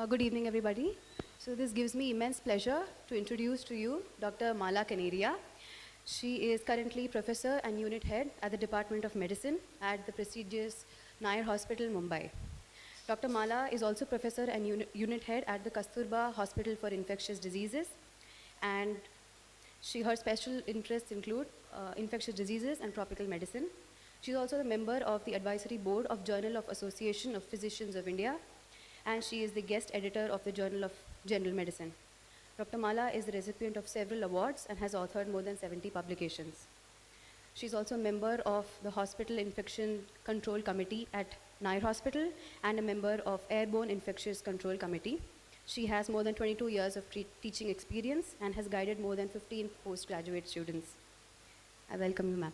Good evening, everybody. So this gives me immense pleasure to introduce to you Dr. Mala Kaneria. She is currently professor and unit head at the Department of Medicine at the prestigious Nair Hospital, Mumbai. Dr. Mala is also professor and unit head at the Kasturba Hospital for Infectious Diseases, and her special interests include infectious diseases and tropical medicine. She is also a member of the advisory board of Journal of Association of Physicians of India, and she is the guest editor of the Journal of General Medicine. Dr. Mala is the recipient of several awards and has authored more than 70 publications. She's also a member of the Hospital Infection Control Committee at Nair Hospital and a member of Airborne Infectious Control Committee. She has more than 22 years of teaching experience and has guided more than 15 postgraduate students. I welcome you, ma'am.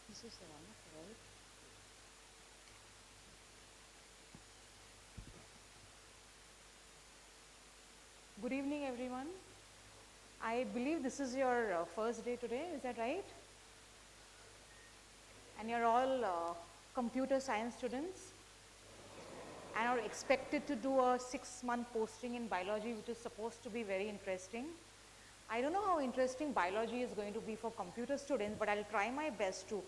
This is the one, right? Good evening, everyone. I believe this is your first day today, is that right? And you're all computer science students and are expected to do a 6-month posting in biology, which is supposed to be very interesting. I don't know how interesting biology is going to be for computer students, but I'll try my best to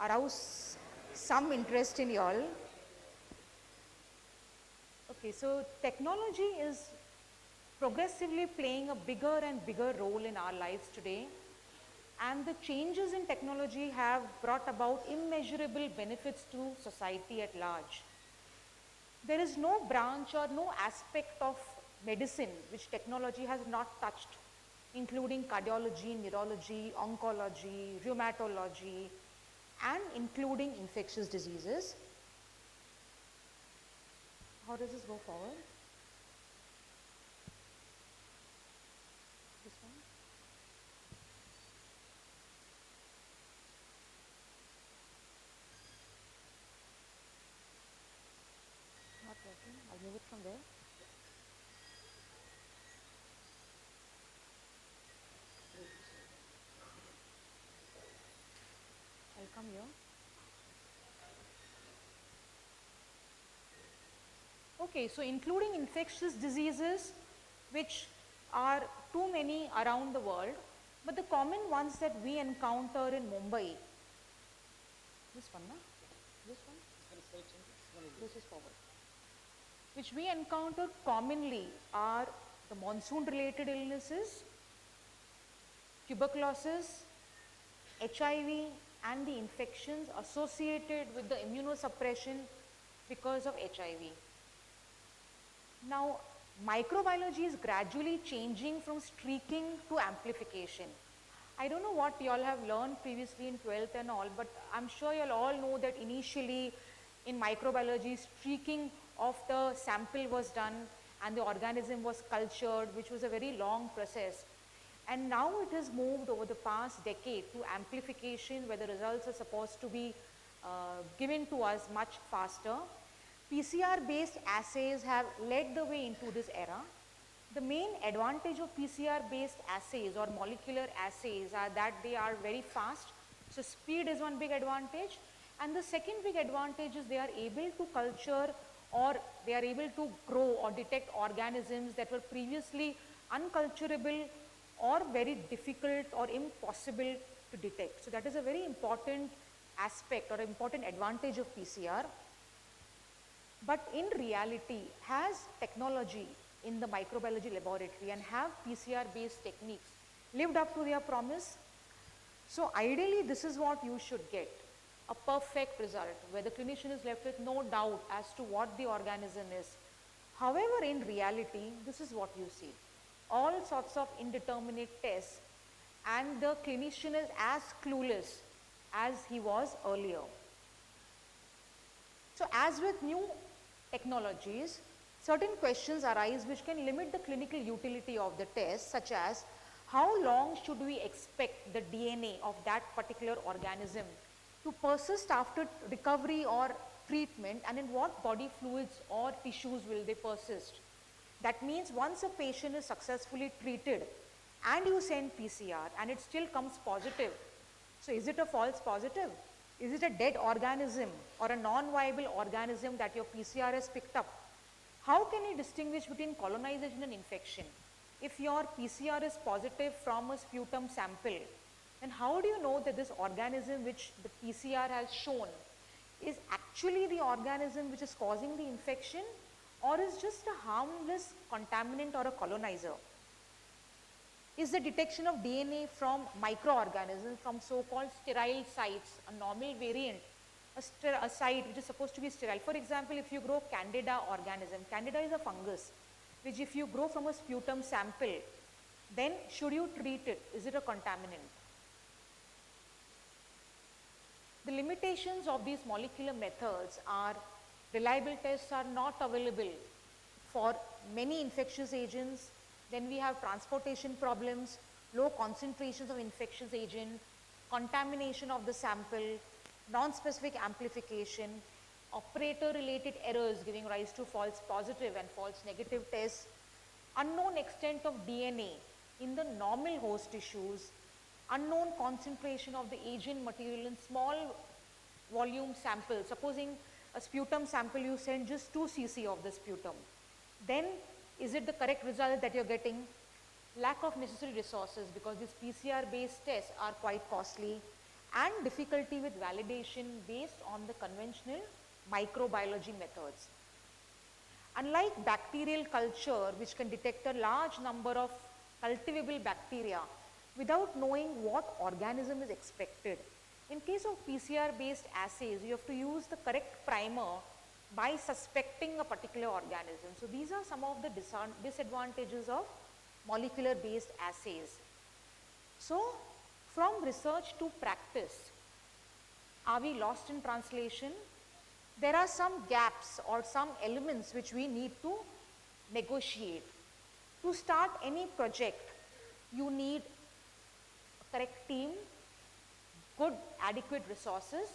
arouse some interest in y'all. Okay, so technology is progressively playing a bigger and bigger role in our lives today, and the changes in technology have brought about immeasurable benefits to society at large. There is no branch or no aspect of medicine which technology has not touched, including cardiology, neurology, oncology, rheumatology, and including infectious diseases. How does this go forward? This one? Not working. I'll move it from there. I'll come here. Okay, so including infectious diseases, which are too many around the world, but the common ones that we encounter in Mumbai, this one, na? This one? This is forward. Which we encounter commonly are the monsoon-related illnesses, tuberculosis, HIV, and the infections associated with the immunosuppression because of HIV. Now, microbiology is gradually changing from streaking to amplification. I don't know what you all have learned previously in 12th and all, but I'm sure you all know that initially in microbiology, streaking of the sample was done and the organism was cultured, which was a very long process. And now it has moved over the past decade to amplification, where the results are supposed to be given to us much faster. PCR-based assays have led the way into this era. The main advantage of PCR-based assays or molecular assays are that they are very fast. So speed is one big advantage. And the second big advantage is they are able to culture, or they are able to grow or detect organisms that were previously unculturable or very difficult or impossible to detect. So that is a very important aspect or important advantage of PCR. But in reality, has technology in the microbiology laboratory and have PCR-based techniques lived up to their promise? So ideally, this is what you should get, a perfect result where the clinician is left with no doubt as to what the organism is. However, in reality, this is what you see. All sorts of indeterminate tests, and the clinician is as clueless as he was earlier. So as with new technologies, certain questions arise which can limit the clinical utility of the test, such as how long should we expect the DNA of that particular organism to persist after recovery or treatment, and in what body fluids or tissues will they persist? That means once a patient is successfully treated and you send PCR and it still comes positive, so is it a false positive? Is it a dead organism or a non-viable organism that your PCR has picked up? How can you distinguish between colonization and infection? If your PCR is positive from a sputum sample, then how do you know that this organism which the PCR has shown is actually the organism which is causing the infection, or is just a harmless contaminant or a colonizer? Is the detection of DNA from microorganisms, from so-called sterile sites, a normal variant, a site which is supposed to be sterile? For example, if you grow Candida organism, Candida is a fungus, which if you grow from a sputum sample, then should you treat it? Is it a contaminant? The limitations of these molecular methods are reliable tests are not available for many infectious agents. Then we have transportation problems, low concentrations of infectious agent, contamination of the sample, non-specific amplification, operator related errors giving rise to false positive and false negative tests, unknown extent of DNA in the normal host tissues, unknown concentration of the agent material in small volume samples. Supposing a sputum sample, you send just 2 cc of the sputum, then is it the correct result that you're getting? Lack of necessary resources, because these PCR based tests are quite costly, and difficulty with validation based on the conventional microbiology methods. Unlike bacterial culture, which can detect a large number of cultivable bacteria without knowing what organism is expected, in case of PCR based assays, you have to use the correct primer by suspecting a particular organism. So these are some of the disadvantages of molecular based assays. So from research to practice, are we lost in translation? There are some gaps or some elements which we need to negotiate. To start any project, you need a correct team, good adequate resources,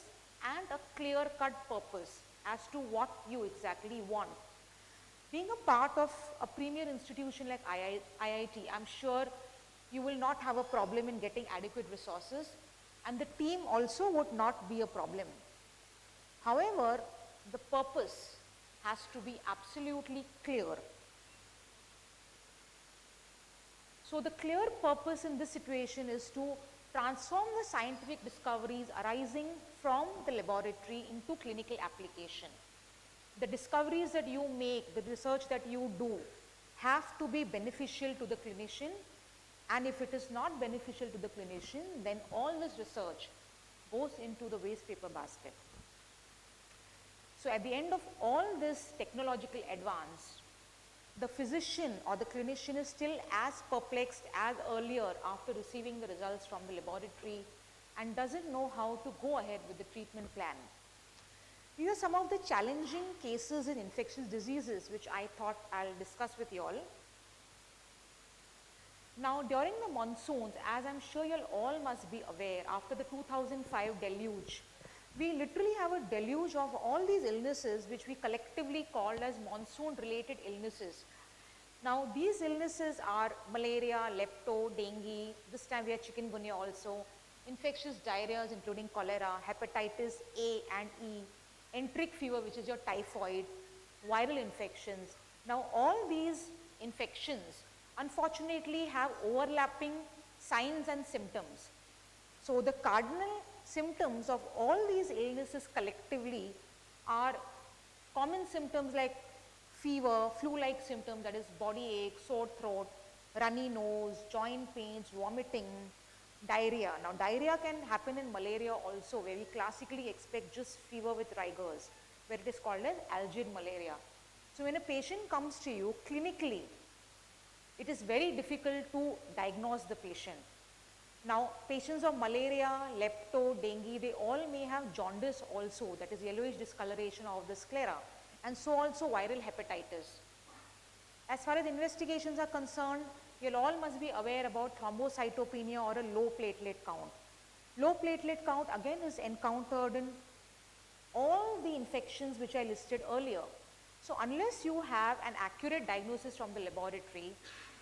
and a clear-cut purpose as to what you exactly want. Being a part of a premier institution like IIT, I'm sure you will not have a problem in getting adequate resources, and the team also would not be a problem. However, the purpose has to be absolutely clear. So the clear purpose in this situation is to transform the scientific discoveries arising from the laboratory into clinical application. The discoveries that you make, the research that you do, have to be beneficial to the clinician, and if it is not beneficial to the clinician, then all this research goes into the waste paper basket. So at the end of all this technological advance, the physician or the clinician is still as perplexed as earlier after receiving the results from the laboratory and doesn't know how to go ahead with the treatment plan. These are some of the challenging cases in infectious diseases which I thought I'll discuss with you all. Now during the monsoons, as I'm sure you all must be aware, after the 2005 deluge, we literally have a deluge of all these illnesses which we collectively called as monsoon related illnesses. Now these illnesses are malaria, lepto, dengue, this time we have chikungunya also, infectious diarrheas including cholera, hepatitis A and E, enteric fever which is your typhoid, viral infections. Now all these infections unfortunately have overlapping signs and symptoms. So the cardinal symptoms of all these illnesses collectively are common symptoms like fever, flu-like symptoms, that is body ache, sore throat, runny nose, joint pains, vomiting, diarrhea. Now diarrhea can happen in malaria also, where we classically expect just fever with rigors, where it is called as algid malaria. So when a patient comes to you clinically, it is very difficult to diagnose the patient. Now patients of malaria, lepto, dengue, they all may have jaundice also, that is yellowish discoloration of the sclera, and so also viral hepatitis. As far as investigations are concerned, you all must be aware about thrombocytopenia or a low platelet count. Low platelet count again is encountered in all the infections which I listed earlier. So unless you have an accurate diagnosis from the laboratory,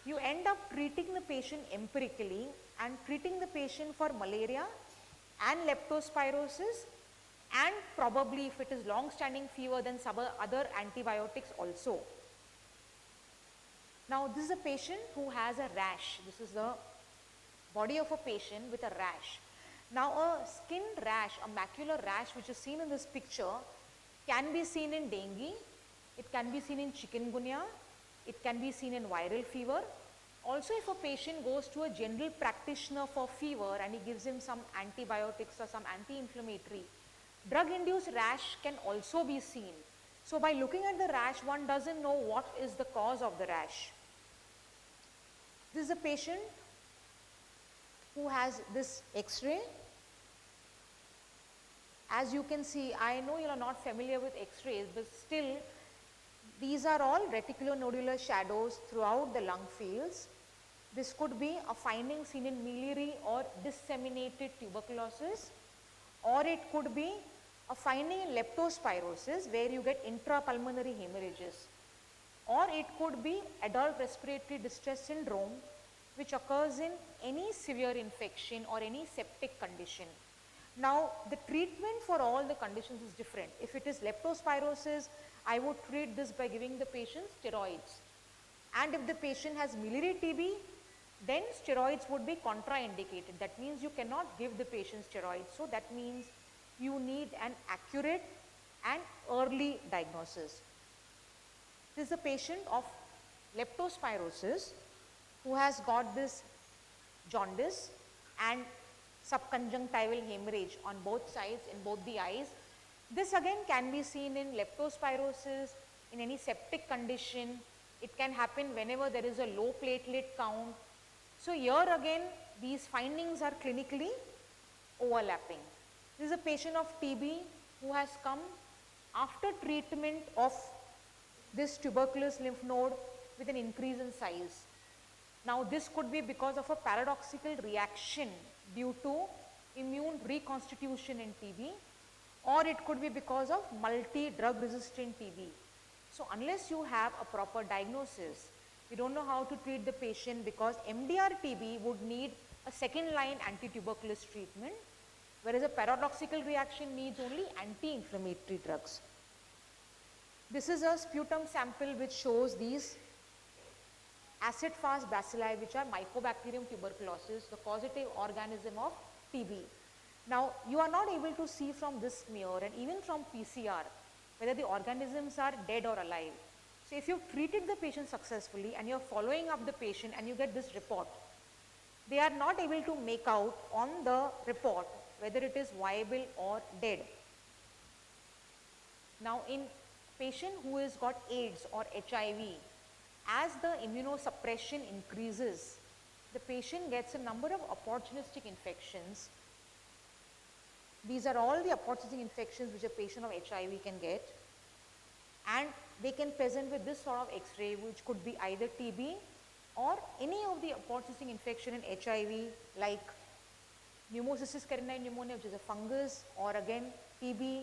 you end up treating the patient empirically and treating the patient for malaria and leptospirosis, and probably if it is long standing fever, then some other antibiotics also. Now this is a patient who has a rash. This is the body of a patient with a rash. Now a skin rash, a macular rash which is seen in this picture can be seen in dengue, it can be seen in chikungunya, it can be seen in viral fever. Also if a patient goes to a general practitioner for fever and he gives him some antibiotics or some anti-inflammatory, drug-induced rash can also be seen. So by looking at the rash, one doesn't know what is the cause of the rash. This is a patient who has this X-ray. As you can see, I know you are not familiar with X-rays, but still these are all reticulonodular shadows throughout the lung fields. This could be a finding seen in miliary or disseminated tuberculosis, or it could be a finding in leptospirosis where you get intrapulmonary hemorrhages, or it could be adult respiratory distress syndrome which occurs in any severe infection or any septic condition. Now the treatment for all the conditions is different. If it is leptospirosis, I would treat this by giving the patient steroids, and if the patient has miliary TB, then steroids would be contraindicated. That means you cannot give the patient steroids. So that means you need an accurate and early diagnosis. This is a patient of leptospirosis who has got this jaundice and subconjunctival hemorrhage on both sides in both the eyes. This again can be seen in leptospirosis, in any septic condition. It can happen whenever there is a low platelet count. So here again these findings are clinically overlapping. This is a patient of TB who has come after treatment of this tuberculous lymph node with an increase in size. Now this could be because of a paradoxical reaction due to immune reconstitution in TB, or it could be because of multi-drug resistant TB. So unless you have a proper diagnosis, we don't know how to treat the patient, because MDR TB would need a second line anti-tuberculous treatment, whereas a paradoxical reaction needs only anti-inflammatory drugs. This is a sputum sample which shows these acid-fast bacilli, which are Mycobacterium tuberculosis, the causative organism of TB. Now you are not able to see from this smear and even from PCR whether the organisms are dead or alive. So if you've treated the patient successfully and you're following up the patient and you get this report, they are not able to make out on the report whether it is viable or dead. Now in patient who has got AIDS or HIV, as the immunosuppression increases, the patient gets a number of opportunistic infections. These are all the opportunistic infections which a patient of HIV can get, and they can present with this sort of X-ray, which could be either TB or any of the opportunistic infection in HIV like Pneumocystis carinii pneumonia, which is a fungus, or again TB,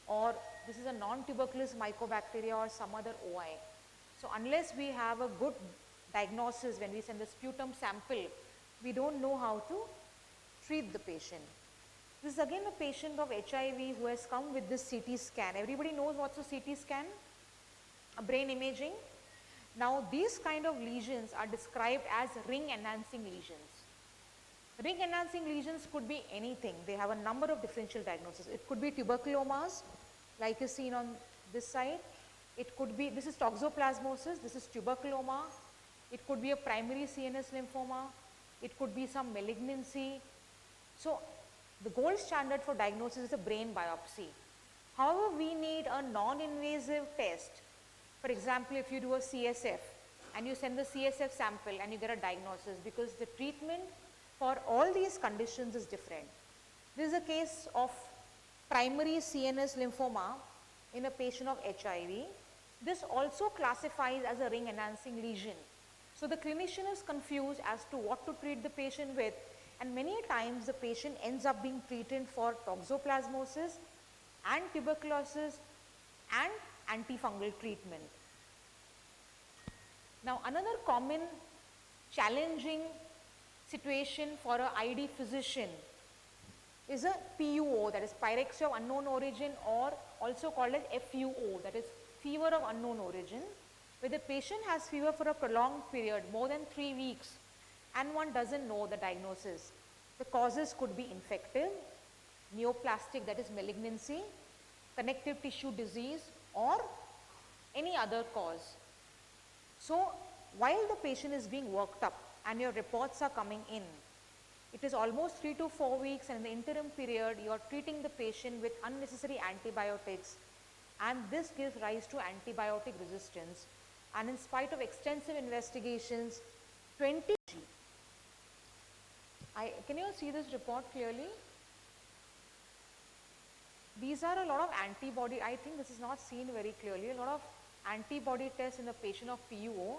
or this is a non-tuberculous mycobacteria or some other OI. So unless we have a good diagnosis when we send the sputum sample, we don't know how to treat the patient. This is again a patient of HIV who has come with this CT scan. Everybody knows what's a CT scan? A brain imaging. Now these kind of lesions are described as ring enhancing lesions. Ring enhancing lesions could be anything. They have a number of differential diagnoses. It could be tuberculomas, like is seen on this side. It could be, this is toxoplasmosis, this is tuberculoma. It could be a primary CNS lymphoma. It could be some malignancy. So the gold standard for diagnosis is a brain biopsy. However, we need a non-invasive test. For example, if you do a CSF and you send the CSF sample and you get a diagnosis, because the treatment for all these conditions is different. This is a case of primary CNS lymphoma in a patient of HIV. This also classifies as a ring enhancing lesion. So the clinician is confused as to what to treat the patient with, and many times the patient ends up being treated for toxoplasmosis and tuberculosis and antifungal treatment. Now, another common challenging situation for a ID physician is a PUO, that is pyrexia of unknown origin, or also called as FUO, that is fever of unknown origin, where the patient has fever for a prolonged period, more than 3 weeks, and one doesn't know the diagnosis. The causes could be infective, neoplastic, that is malignancy, connective tissue disease, or any other cause. So, while the patient is being worked up and your reports are coming in, it is almost 3 to 4 weeks, and in the interim period you are treating the patient with unnecessary antibiotics, and this gives rise to antibiotic resistance. And in spite of extensive investigations, 20 can you see this report clearly? These are a lot of antibody, I think this is not seen very clearly, a lot of antibody tests in the patient of PUO,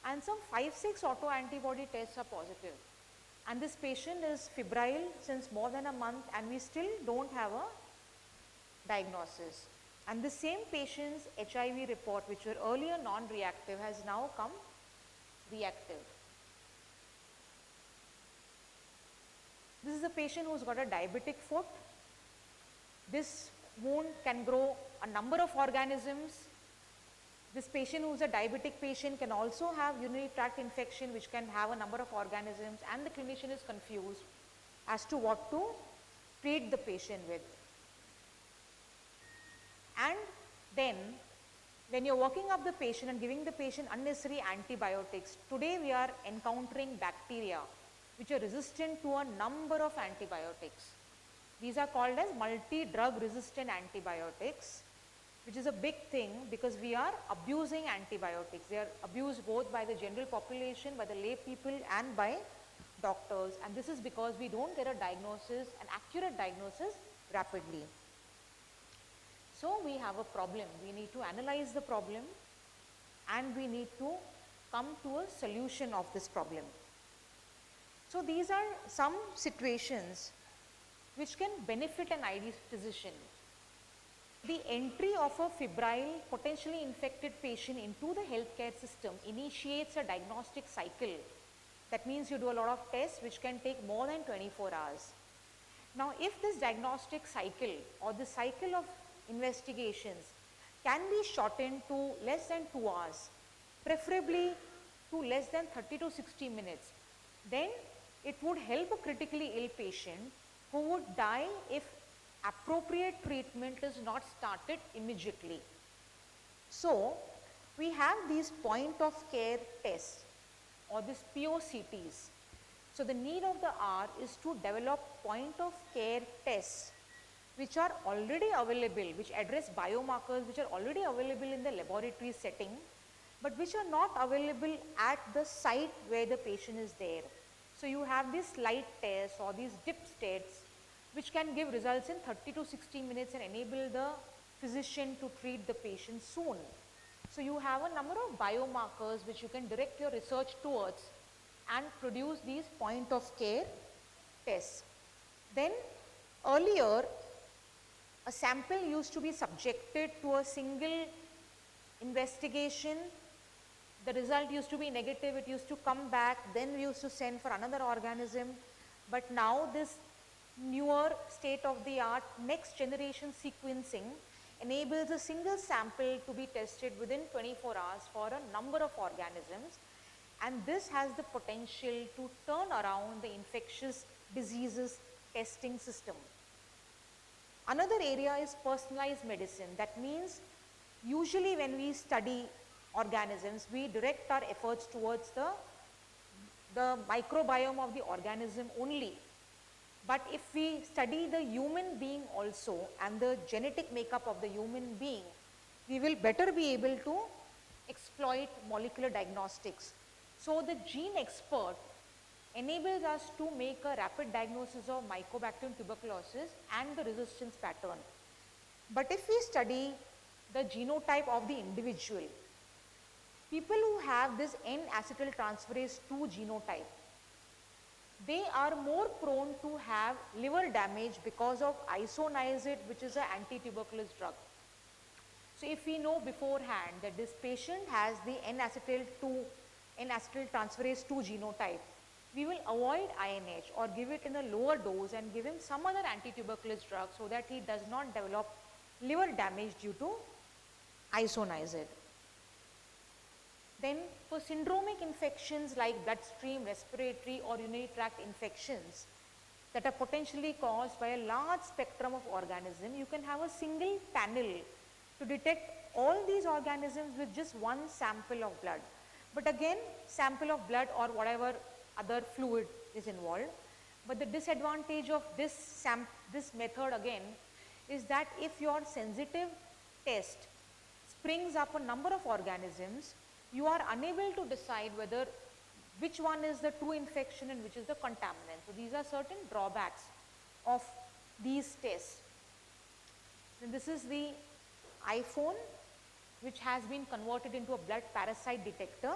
and some 5-6 autoantibody tests are positive. And this patient is febrile since more than a month, and we still don't have a diagnosis. And the same patient's HIV report, which were earlier non-reactive, has now come reactive. This is a patient who's got a diabetic foot. This wound can grow a number of organisms. This patient who is a diabetic patient can also have urinary tract infection, which can have a number of organisms, and the clinician is confused as to what to treat the patient with. And then when you're working up the patient and giving the patient unnecessary antibiotics, today we are encountering bacteria which are resistant to a number of antibiotics. These are called as multi-drug resistant antibiotics, which is a big thing because we are abusing antibiotics. They are abused both by the general population, by the lay people, and by doctors, and this is because we don't get a diagnosis, an accurate diagnosis, rapidly. So we have a problem. We need to analyze the problem, and we need to come to a solution of this problem. So these are some situations which can benefit an ID physician. The entry of a febrile, potentially infected patient into the healthcare system initiates a diagnostic cycle. That means you do a lot of tests which can take more than 24 hours. Now, if this diagnostic cycle or the cycle of investigations can be shortened to less than 2 hours, preferably to less than 30 to 60 minutes, then it would help a critically ill patient who would die if appropriate treatment is not started immediately. So, we have these point of care tests or these POCTs. So, the need of the hour is to develop point of care tests which are already available, which address biomarkers which are already available in the laboratory setting, but which are not available at the site where the patient is there. So, you have these light tests or these dip states which can give results in 30 to 60 minutes and enable the physician to treat the patient soon. So, you have a number of biomarkers which you can direct your research towards and produce these point of care tests. Then earlier, a sample used to be subjected to a single investigation. The result used to be negative, it used to come back, then we used to send for another organism. But now this newer state of the art next generation sequencing enables a single sample to be tested within 24 hours for a number of organisms, and this has the potential to turn around the infectious diseases testing system. Another area is personalized medicine. That means usually when we study organisms, we direct our efforts towards the microbiome of the organism only. But if we study the human being also and the genetic makeup of the human being, we will better be able to exploit molecular diagnostics. So the gene expert enables us to make a rapid diagnosis of Mycobacterium tuberculosis and the resistance pattern. But if we study the genotype of the individual, people who have this N-acetyltransferase 2 genotype, they are more prone to have liver damage because of isoniazid, which is an anti-tuberculous drug. So if we know beforehand that this patient has the N-acetyl transferase 2 genotype, we will avoid INH or give it in a lower dose and give him some other antituberculous drug so that he does not develop liver damage due to isoniazid. Then for syndromic infections like bloodstream, respiratory or urinary tract infections that are potentially caused by a large spectrum of organisms, you can have a single panel to detect all these organisms with just one sample of blood. But again, sample of blood or whatever other fluid is involved. But the disadvantage of this method again is that if your sensitive test springs up a number of organisms, you are unable to decide whether which one is the true infection and which is the contaminant. So these are certain drawbacks of these tests. And this is the iPhone, which has been converted into a blood parasite detector.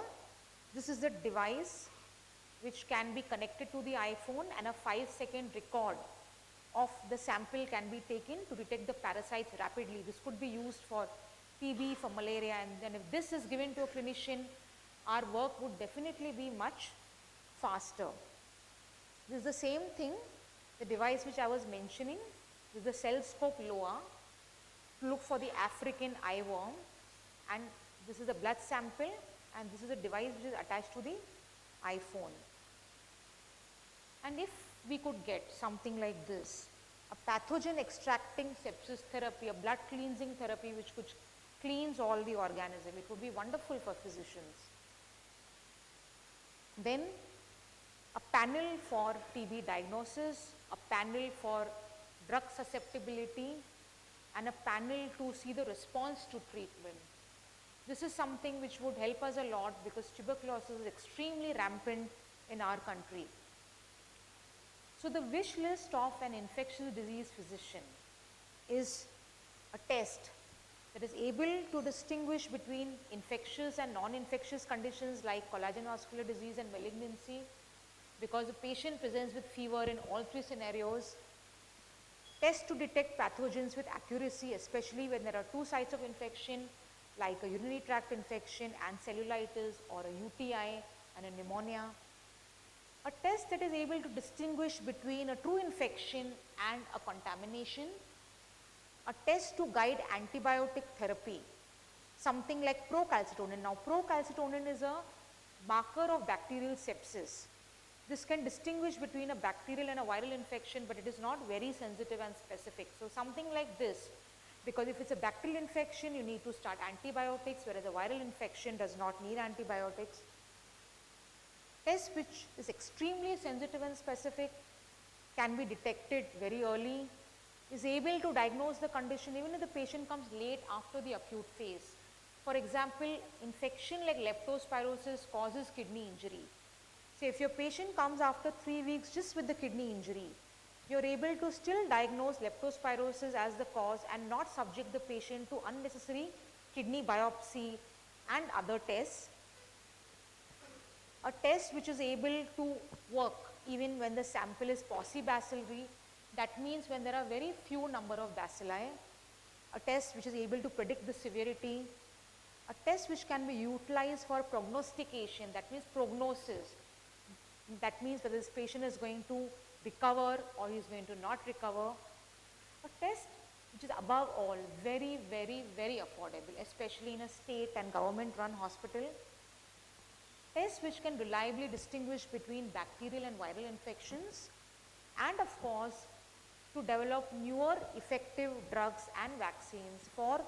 This is the device which can be connected to the iPhone, and a 5-second record of the sample can be taken to detect the parasites rapidly. This could be used for TB, for malaria, and then if this is given to a clinician, our work would definitely be much faster. This is the same thing, the device which I was mentioning, this is the CellScope LOA, to look for the African eyeworm, and this is a blood sample, and this is a device which is attached to the iPhone. And if we could get something like this, a pathogen extracting sepsis therapy, a blood cleansing therapy which could cleanse all the organism, it would be wonderful for physicians. Then a panel for TB diagnosis, a panel for drug susceptibility, and a panel to see the response to treatment. This is something which would help us a lot because tuberculosis is extremely rampant in our country. So the wish list of an infectious disease physician is a test that is able to distinguish between infectious and non-infectious conditions like collagen vascular disease and malignancy, because the patient presents with fever in all three scenarios. Test to detect pathogens with accuracy, especially when there are two sites of infection like a urinary tract infection and cellulitis, or a UTI and a pneumonia. A test that is able to distinguish between a true infection and a contamination. A test to guide antibiotic therapy, something like procalcitonin. Now procalcitonin is a marker of bacterial sepsis. This can distinguish between a bacterial and a viral infection, but it is not very sensitive and specific. So something like this, because if it's a bacterial infection, you need to start antibiotics, whereas a viral infection does not need antibiotics. Test which is extremely sensitive and specific, can be detected very early, is able to diagnose the condition even if the patient comes late after the acute phase. For example, infection like leptospirosis causes kidney injury. So if your patient comes after 3 weeks just with the kidney injury, you're able to still diagnose leptospirosis as the cause and not subject the patient to unnecessary kidney biopsy and other tests. A test which is able to work even when the sample is paucibacillary, that means when there are very few number of bacilli. A test which is able to predict the severity. A test which can be utilized for prognostication, that means prognosis. That means whether this patient is going to recover or he is going to not recover. A test which is above all very, very, very affordable, especially in a state and government run hospital. Tests which can reliably distinguish between bacterial and viral infections, and of course to develop newer effective drugs and vaccines for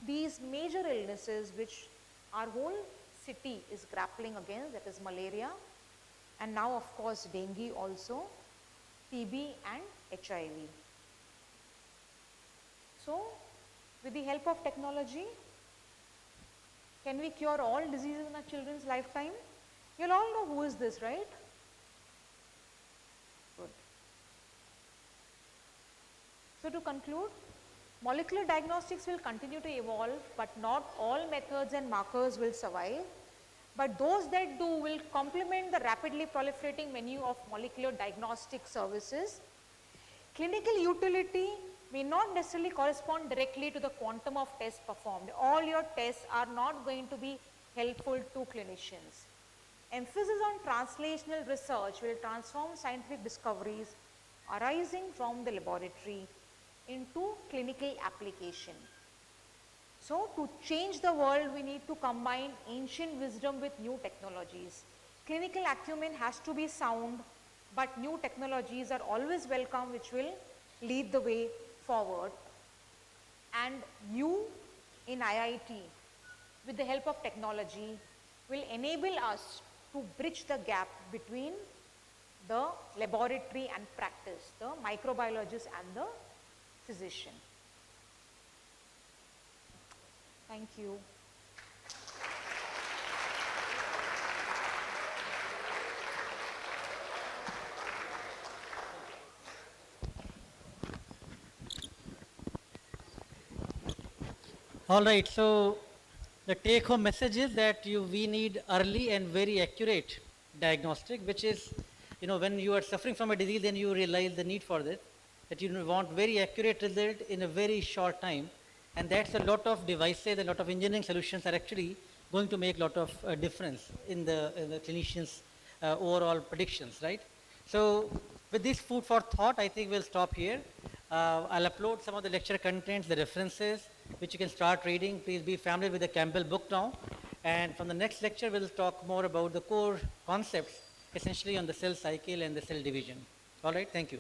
these major illnesses which our whole city is grappling against, that is malaria, and now of course dengue also, TB and HIV. So with the help of technology, can we cure all diseases in our children's lifetime? You'll all know who is this, right? Good. So to conclude, molecular diagnostics will continue to evolve, but not all methods and markers will survive. But those that do will complement the rapidly proliferating menu of molecular diagnostic services. Clinical utility may not necessarily correspond directly to the quantum of tests performed. All your tests are not going to be helpful to clinicians. Emphasis on translational research will transform scientific discoveries arising from the laboratory into clinical application. So, to change the world, we need to combine ancient wisdom with new technologies. Clinical acumen has to be sound, but new technologies are always welcome, which will lead the way forward. And you in IIT, with the help of technology, will enable us to bridge the gap between the laboratory and practice, the microbiologist and the physician. Thank you. All right, so the take home message is that we need early and very accurate diagnostic, which is, when you are suffering from a disease, then you realize the need for this, that you want very accurate result in a very short time. And that's a lot of devices, a lot of engineering solutions are actually going to make a lot of difference in the clinicians' overall predictions, right? So with this food for thought, I think we'll stop here. I'll upload some of the lecture contents, the references, which you can start reading. Please be familiar with the Campbell book now. And from the next lecture, we'll talk more about the core concepts, essentially on the cell cycle and the cell division. All right, thank you.